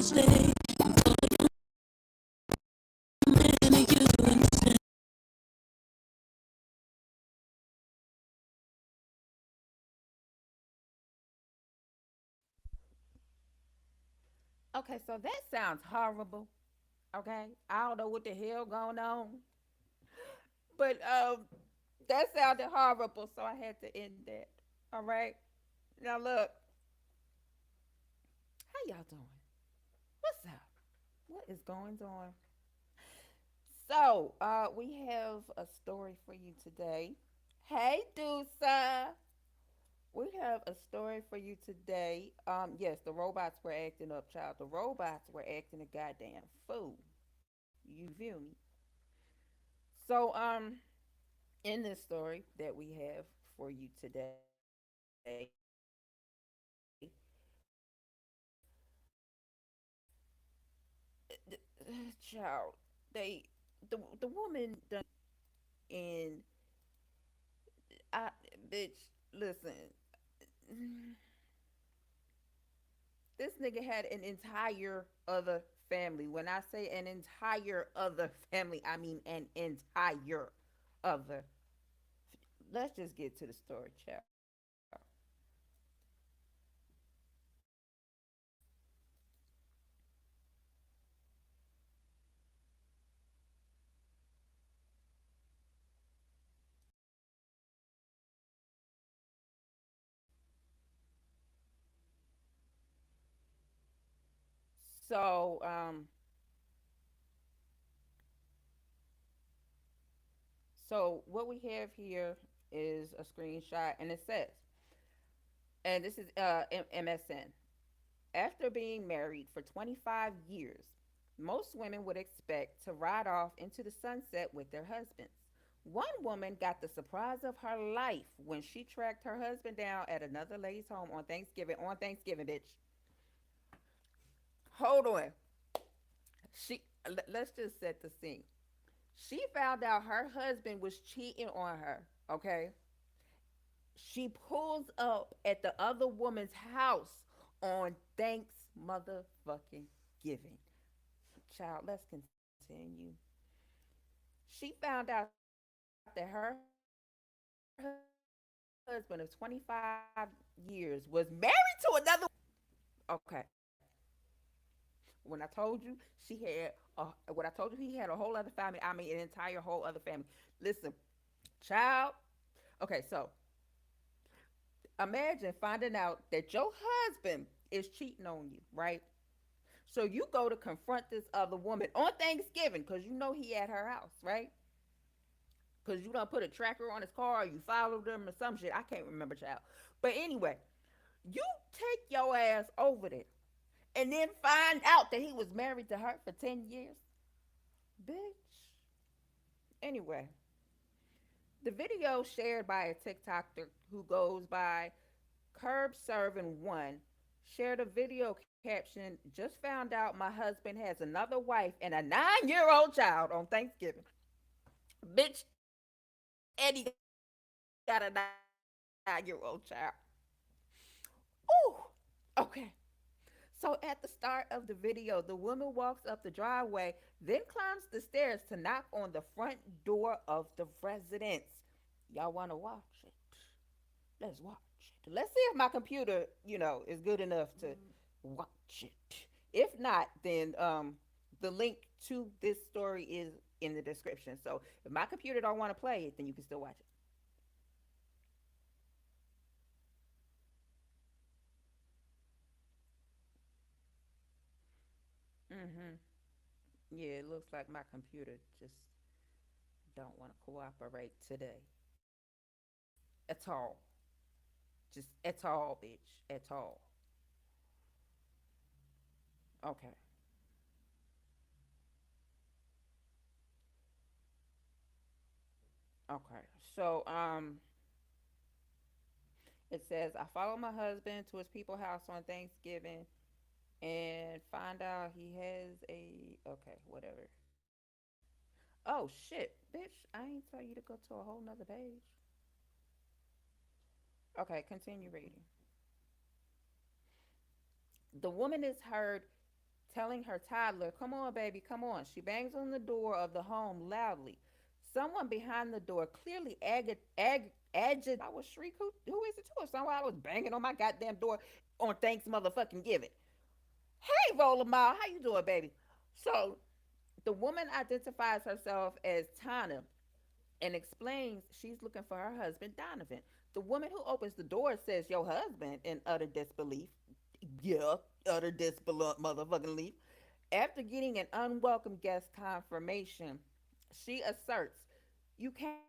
Okay, so that sounds horrible. Okay, I don't know what the hell going on, but that sounded horrible, so I had to end that. All right. Now look, how y'all doing? What's up? What is going on? So, we have a story for you today. Hey, Dusa. We have a story for you today. Yes, the robots were acting up, child. The robots were acting a goddamn fool. You feel me? So, in this story that we have for you today, child, the woman done and I bitch, listen. This nigga had an entire other family. When I say an entire other family, I mean an entire other. Let's just get to the story, child. So, what we have here is a screenshot, and it says, and this is MSN. After being married for 25 years, most women would expect to ride off into the sunset with their husbands. One woman got the surprise of her life when she tracked her husband down at another lady's home on Thanksgiving. On Thanksgiving, bitch. Hold on. Let's just set the scene. She found out her husband was cheating on her. Okay, she pulls up at the other woman's house on Thanks motherfucking giving. Child, let's continue. She found out that her husband of 25 years was married to another woman. Okay. When I told you when I told you he had a whole other family, I mean an entire whole other family. Listen, child. Okay, so imagine finding out that your husband is cheating on you, right? So you go to confront this other woman on Thanksgiving because you know he at her house, right? Because you don't put a tracker on his car, or you followed him or some shit. I can't remember, child. But anyway, you take your ass over there and then find out that he was married to her for 10 years. Bitch. Anyway, the video shared by a TikToker who goes by Curb Serving One shared a video caption. Just found out my husband has another wife and a 9-year old child on Thanksgiving. Bitch, Eddie got a 9-year old child. Ooh, okay. So at the start of the video, the woman walks up the driveway, then climbs the stairs to knock on the front door of the residence. Y'all want to watch it? Let's watch it. Let's see if my computer, is good enough to watch it. If not, then the link to this story is in the description. So if my computer don't want to play it, then you can still watch it. Yeah, it looks like my computer just don't want to cooperate today at all. Just at all, bitch, at all. Okay, okay. So it says I follow my husband to his people house on Thanksgiving and find out he has a okay, whatever. Oh shit, bitch! I ain't tell you to go to a whole nother page. Okay, continue reading. The woman is heard telling her toddler, "Come on, baby, come on." She bangs on the door of the home loudly. Someone behind the door, clearly agitated. I was shriek, who is it to? Or someone I was banging on my goddamn door on Thanks motherfucking Giving. Hey, Roller Mall, how you doing, baby? So the woman identifies herself as Tana and explains she's looking for her husband, Donovan. The woman who opens the door says, "Your husband," in utter disbelief. Yeah, utter disbelief, motherfucking leaf. After getting an unwelcome guest confirmation, she asserts, "You can't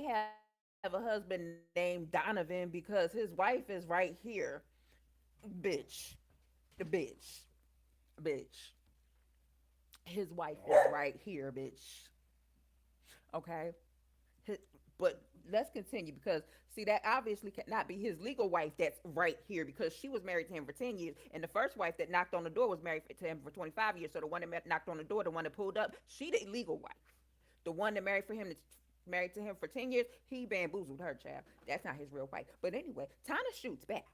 have a husband named Donovan because his wife is right here." Bitch. Bitch. Bitch. His wife is right here, bitch. Okay? His, but let's continue because see that obviously cannot be his legal wife that's right here because she was married to him for 10 years and the first wife that knocked on the door was married to him for 25 years. So the one that knocked on the door, the one that pulled up, she the legal wife. The one that married for him, that's married to him for 10 years, he bamboozled her, child. That's not his real wife. But anyway, Tana shoots back.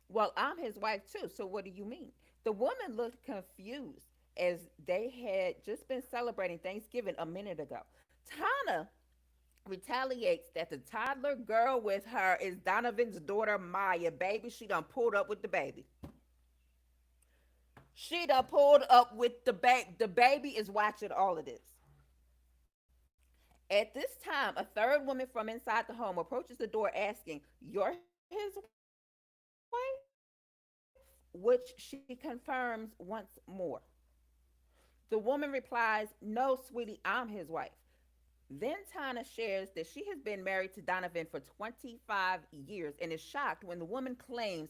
"Well, I'm his wife too, so what do you mean?" The woman looked confused as they had just been celebrating Thanksgiving a minute ago. Tana retaliates that the toddler girl with her is Donovan's daughter Maya. Baby, she done pulled up with the baby. She done pulled up with the baby. The baby is watching all of this. At this time, a third woman from inside the home approaches the door asking, "You're his wife?" Which she confirms once more. The woman replies, "No, sweetie, I'm his wife." Then Tana shares that she has been married to Donovan for 25 years and is shocked when the woman claims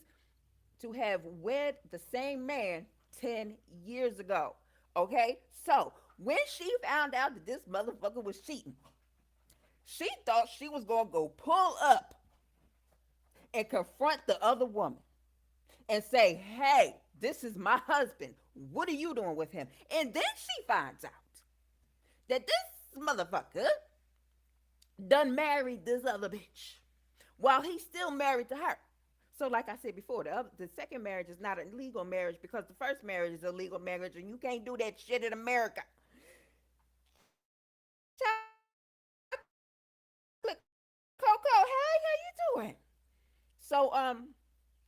to have wed the same man 10 years ago. Okay? So, when she found out that this motherfucker was cheating, she thought she was going to go pull up and confront the other woman and say, "Hey, this is my husband. What are you doing with him?" And then she finds out that this motherfucker done married this other bitch while he's still married to her. So, like I said before, the second marriage is not a legal marriage because the first marriage is a legal marriage, and you can't do that shit in America. Chocolate Coco, hey, how you doing? So,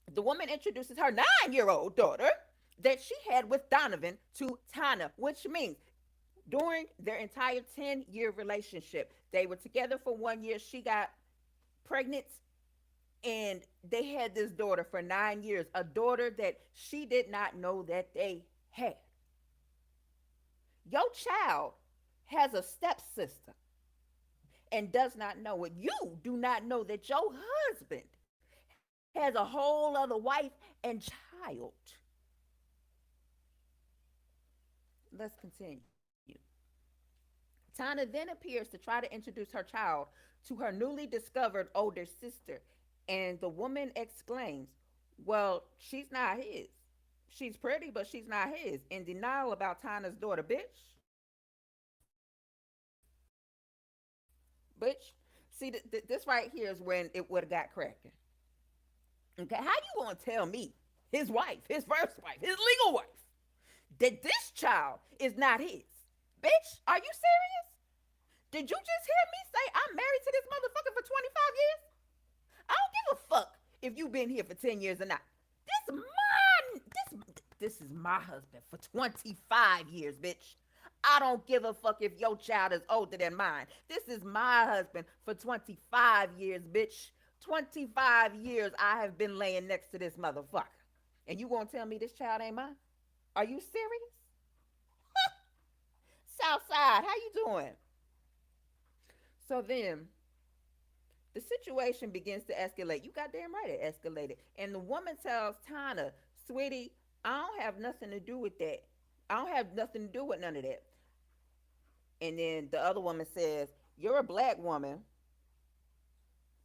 the woman introduces her 9-year-old daughter that she had with Donovan to Tana, which means during their entire 10-year relationship, they were together for 1 year. She got pregnant and they had this daughter for 9 years, a daughter that she did not know that they had. Your child has a stepsister and does not know it. You do not know that your husband has a whole other wife and child. Let's continue. Tana then appears to try to introduce her child to her newly discovered older sister, and the woman exclaims, "Well, she's not his. She's pretty, but she's not his," in denial about Tana's daughter. Bitch. See, this right here is when it would have got cracking. Okay, how you gonna tell me, his wife, his first wife, his legal wife, that this child is not his? Bitch, are you serious? Did you just hear me say I'm married to this motherfucker for 25 years? I don't give a fuck if you've been here for 10 years or not. This mine, this is my husband for 25 years, bitch. I don't give a fuck if your child is older than mine. This is my husband for 25 years, bitch. 25 years I have been laying next to this motherfucker. And you gonna tell me this child ain't mine? Are you serious? Southside, how you doing? So then the situation begins to escalate. You goddamn right it escalated. And the woman tells Tana, "Sweetie, I don't have nothing to do with that. I don't have nothing to do with none of that." And then the other woman says, "You're a black woman."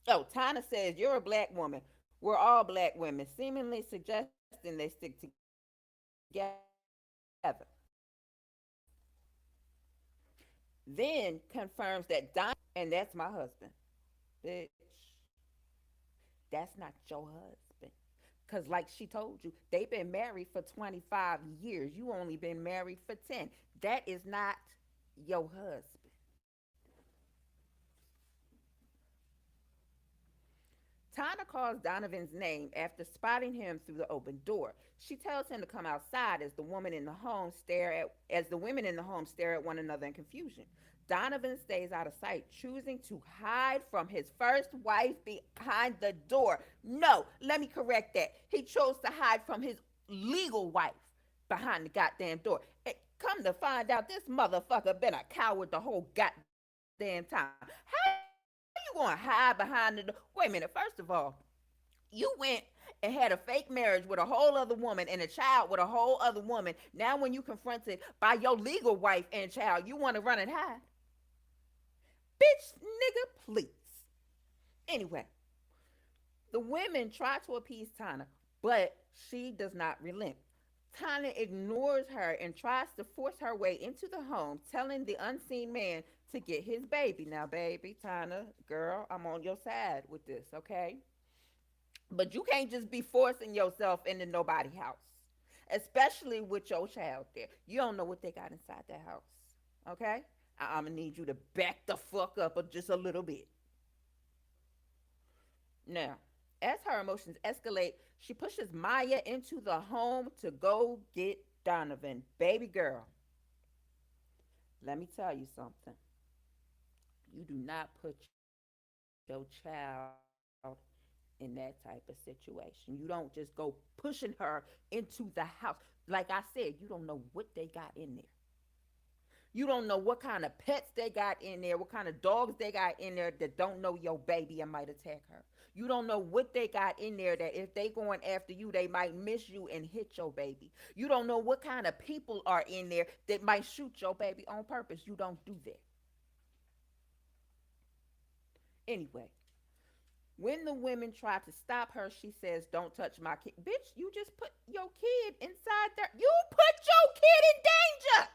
Oh, Tana says, "You're a black woman. We're all black women," seemingly suggesting they stick together. Then confirms that and that's my husband. Bitch, that's not your husband. Because, like she told you, they've been married for 25 years. You only been married for 10. That is not your husband. Tana calls Donovan's name after spotting him through the open door. She tells him to come outside as the women in the home stare at one another in confusion. Donovan stays out of sight, choosing to hide from his first wife behind the door. No, let me correct that. He chose to hide from his legal wife behind the goddamn door. And come to find out, this motherfucker been a coward the whole goddamn time. How you gonna hide behind the door? Wait a minute. First of all, you went and had a fake marriage with a whole other woman and a child with a whole other woman. Now, when you confronted by your legal wife and child, you want to run and hide? Bitch, nigga, please. Anyway, the women try to appease Tana, but she does not relent. Tana ignores her and tries to force her way into the home, telling the unseen man to get his baby. Now, baby, Tana, girl, I'm on your side with this, okay? But you can't just be forcing yourself into nobody's house, especially with your child there. You don't know what they got inside that house, okay? I'm gonna need you to back the fuck up just a little bit. Now, as her emotions escalate, she pushes Maya into the home to go get Donovan. Baby girl, let me tell you something. You do not put your child in that type of situation. You don't just go pushing her into the house. Like I said, you don't know what they got in there. You don't know what kind of pets they got in there, what kind of dogs they got in there that don't know your baby and might attack her. You don't know what they got in there that if they going after you, they might miss you and hit your baby. You don't know what kind of people are in there that might shoot your baby on purpose. You don't do that. Anyway, when the women try to stop her, she says, "Don't touch my kid." Bitch, you just put your kid inside there. You put your kid in danger.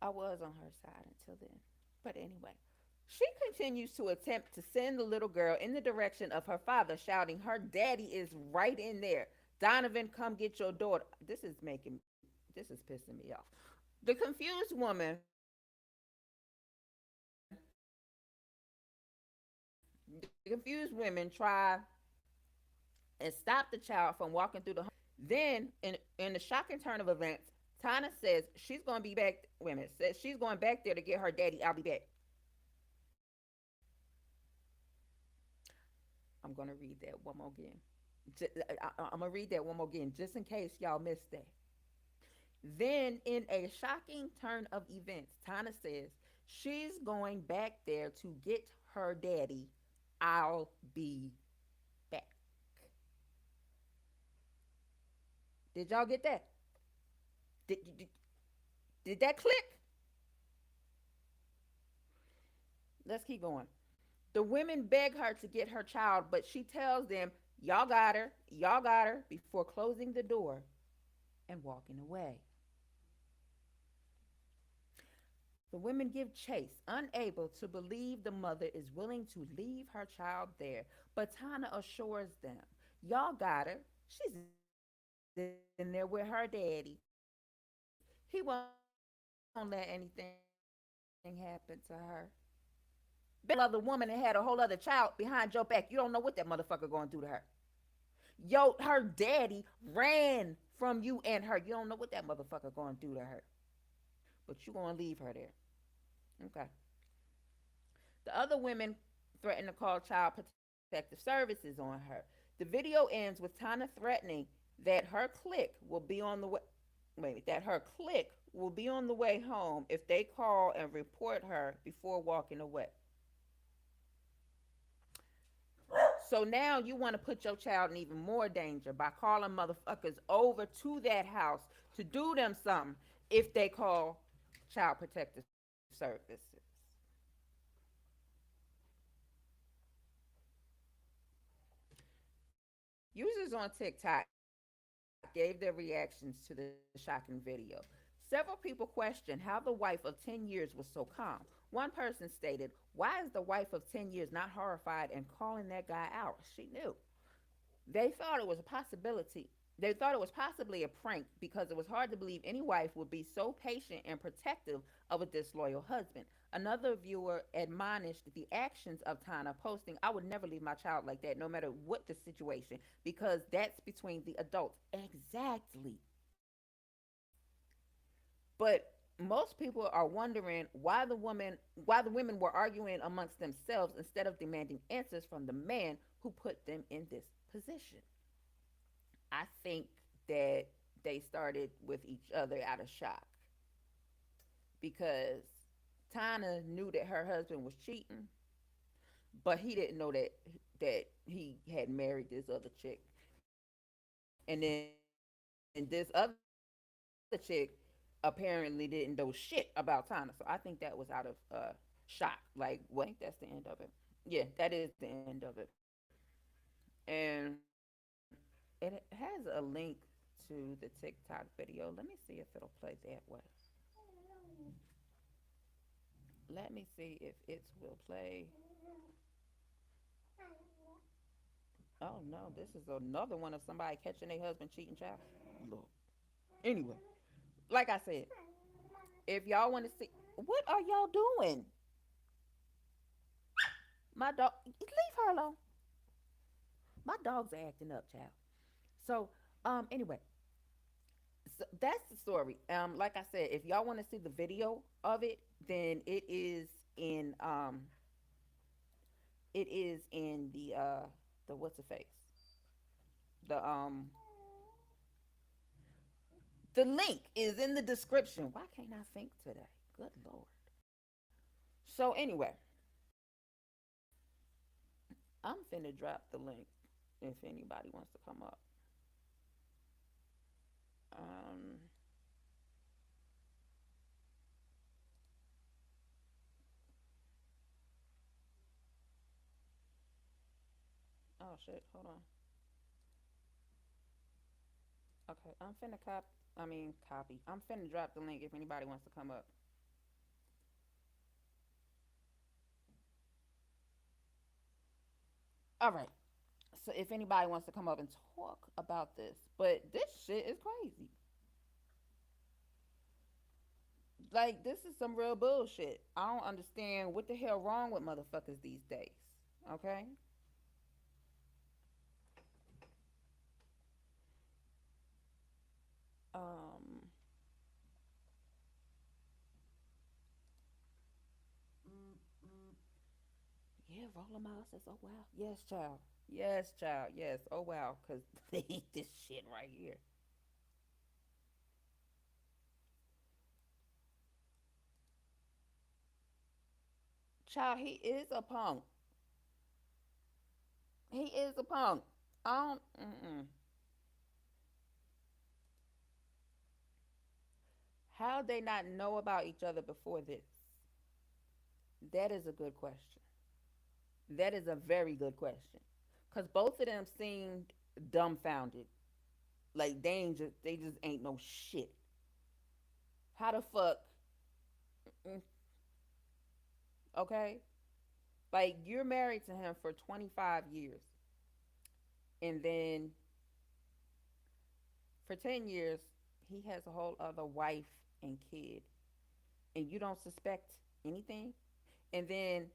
I was on her side until then. But anyway, she continues to attempt to send the little girl in the direction of her father, shouting, "Her daddy is right in there. Donovan, come get your daughter." This is pissing me off. The confused woman, the confused women try and stop the child from walking through the home. Then, in the shocking turn of events, Tana says she's going to be back. Women says she's going back there to get her daddy. I'll be back. I'm going to read that one more again. I'm going to read that one more again, just in case y'all missed that. Then, in a shocking turn of events, Tana says she's going back there to get her daddy. I'll be back. Did y'all get that? Did, did that click? Let's keep going. The women beg her to get her child, but she tells them, y'all got her, before closing the door and walking away. The women give chase, unable to believe the mother is willing to leave her child there. But Tana assures them, y'all got her. She's in there with her daddy. He won't let anything happen to her. Bitch, you got a whole other woman and had a whole other child behind your back. You don't know what that motherfucker going to do to her. Her daddy ran from you and her. You don't know what that motherfucker going to do to her. But you going to leave her there. Okay. The other women threaten to call Child Protective Services on her. The video ends with Tana threatening that her clique will be on the way. Wait, that her clique will be on the way home if they call and report her before walking away. So now you want to put your child in even more danger by calling motherfuckers over to that house to do them something if they call Child Protective Services. Users on TikTok gave their reactions to the shocking video. Several people questioned how the wife of 10 years was so calm. One person stated, "Why is the wife of 10 years not horrified and calling that guy out? She knew." They thought it was a possibility. They thought it was possibly a prank because it was hard to believe any wife would be so patient and protective of a disloyal husband. Another viewer admonished the actions of Tana, posting, I would never leave my child like that, no matter what the situation, because that's between the adults. Exactly. But most people are wondering why the women were arguing amongst themselves instead of demanding answers from the man who put them in this position. I think that they started with each other out of shock because Tana knew that her husband was cheating, but he didn't know that he had married this other chick, and then this other chick apparently didn't know shit about Tana. So I think that was out of shock. Like, what? I think that's the end of it. Yeah, that is the end of it. And it has a link to the TikTok video. Let me see if it'll play that way. Let me see if it will play. Oh no, this is another one of somebody catching their husband cheating, child. Look. Anyway, like I said, if y'all want to see, what are y'all doing? My dog, leave her alone. My dogs are acting up, child. So, anyway, so that's the story. Like I said, if y'all want to see the video of it, then in it is in the what's the face, the the link is in the description. Why can't I think today? Good lord. So anyway, I'm finna drop the link if anybody wants to come up. Um. Oh shit. Hold on. Okay. I'm finna cop. I mean copy. I'm finna drop the link if anybody wants to come up. All right. So if anybody wants to come up and talk about this, but this shit is crazy. Like this is some real bullshit. I don't understand what the hell wrong with motherfuckers these days. Okay. Um. Yeah, roll them out. Says, oh wow. Yes, child. Yes, child. Yes. Oh wow. Cause they eat this shit right here. Child, he is a punk. He is a punk. I don't. Mm-mm. How they not know about each other before this? That is a good question. That is a very good question. Cause both of them seemed dumbfounded. Like they just ain't no shit. How the fuck? Mm, okay, like you're married to him for 25 years, and then for 10 years he has a whole other wife and kid, and you don't suspect anything. And then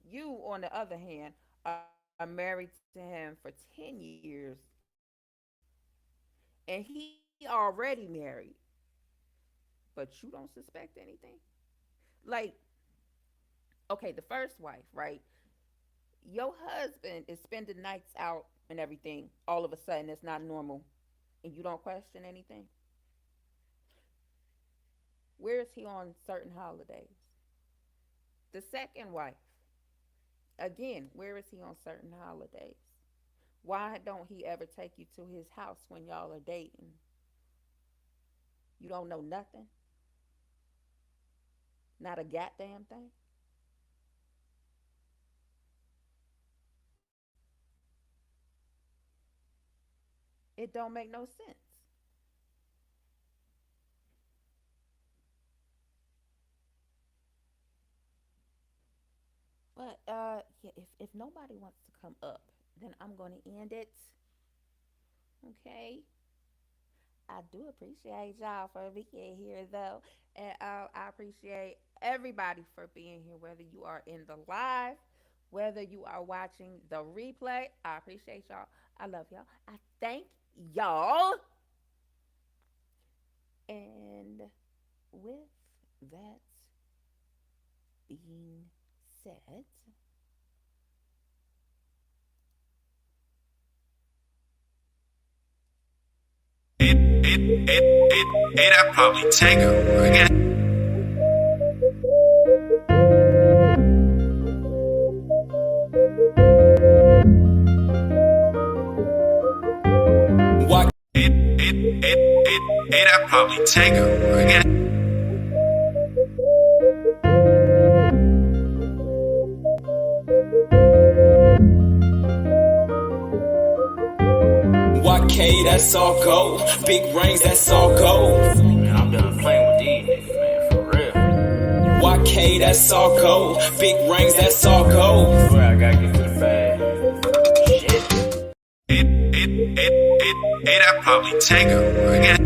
you, on the other hand, are married to him for 10 years, and he already married, but you don't suspect anything. Like, okay, the first wife, right? Your husband is spending nights out and everything. All of a sudden, it's not normal, and you don't question anything. Where is he on certain holidays? The second wife, again, where is he on certain holidays? Why don't he ever take you to his house when y'all are dating? You don't know nothing, not a goddamn thing. It don't make no sense. But yeah, if nobody wants to come up, then I'm gonna end it. Okay. I do appreciate y'all for being here, though. And I appreciate everybody for being here, whether you are in the live, whether you are watching the replay. I appreciate y'all. I love y'all. I thank y'all. And with that being said, I'd probably take her again. What? I'd probably take her again. YK, that's all gold. Big rings, that's all gold. Man, I'm done playing with these niggas, man, for real. YK, that's all gold. Big rings, that's all gold. I swear I gotta get to the bag. Shit. I'd probably take her again.